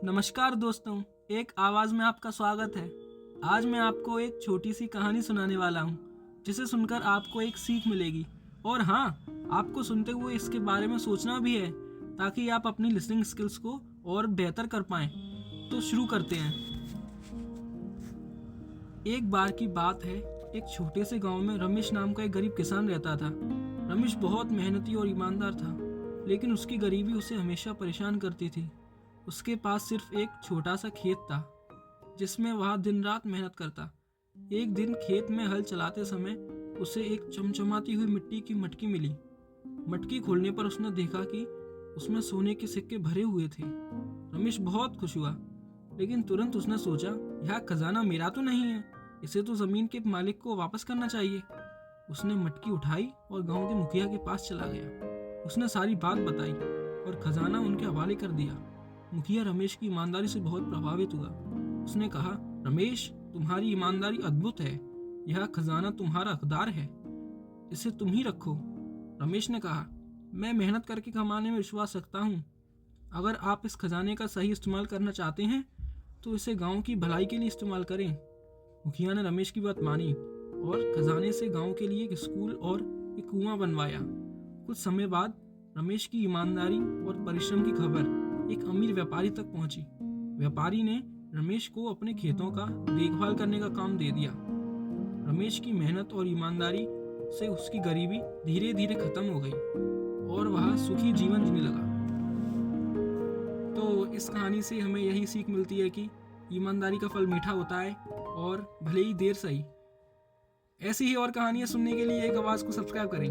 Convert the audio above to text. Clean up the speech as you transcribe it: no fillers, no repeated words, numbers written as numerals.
नमस्कार दोस्तों, एक आवाज़ में आपका स्वागत है। आज मैं आपको एक छोटी सी कहानी सुनाने वाला हूँ, जिसे सुनकर आपको एक सीख मिलेगी। और हाँ, आपको सुनते हुए इसके बारे में सोचना भी है, ताकि आप अपनी लिसनिंग स्किल्स को और बेहतर कर पाएँ। तो शुरू करते हैं। एक बार की बात है, एक छोटे से गांव में रमेश नाम का एक गरीब किसान रहता था। रमेश बहुत मेहनती और ईमानदार था, लेकिन उसकी गरीबी उसे हमेशा परेशान करती थी। उसके पास सिर्फ एक छोटा सा खेत था, जिसमें वह दिन रात मेहनत करता। एक दिन खेत में हल चलाते समय उसे एक चमचमाती हुई मिट्टी की मटकी मिली। मटकी खोलने पर उसने देखा कि उसमें सोने के सिक्के भरे हुए थे। रमेश बहुत खुश हुआ, लेकिन तुरंत उसने सोचा, यह खजाना मेरा तो नहीं है, इसे तो जमीन के मालिक को वापस करना चाहिए। उसने मटकी उठाई और गांव के मुखिया के पास चला गया। उसने सारी बात बताई और खजाना उनके हवाले कर दिया। मुखिया रमेश की ईमानदारी से बहुत प्रभावित हुआ। उसने कहा, रमेश, तुम्हारी ईमानदारी अद्भुत है। यह खजाना तुम्हारा हकदार है, इसे तुम ही रखो। रमेश ने कहा, मैं मेहनत करके कमाने में विश्वास रखता हूँ। अगर आप इस खजाने का सही इस्तेमाल करना चाहते हैं तो इसे गांव की भलाई के लिए इस्तेमाल करें। मुखिया ने रमेश की बात मानी और खजाने से गांव के लिए एक स्कूल और एक कुआं बनवाया। कुछ समय बाद रमेश की ईमानदारी और परिश्रम की खबर एक अमीर व्यापारी तक पहुंची। व्यापारी ने रमेश को अपने खेतों का देखभाल करने का काम दे दिया। रमेश की मेहनत और ईमानदारी से उसकी गरीबी धीरे धीरे खत्म हो गई और वह सुखी जीवन जीने लगा। तो इस कहानी से हमें यही सीख मिलती है कि ईमानदारी का फल मीठा होता है, और भले ही देर सही। ऐसी ही और कहानियाँ सुनने के लिए एक आवाज़ को सब्सक्राइब करें।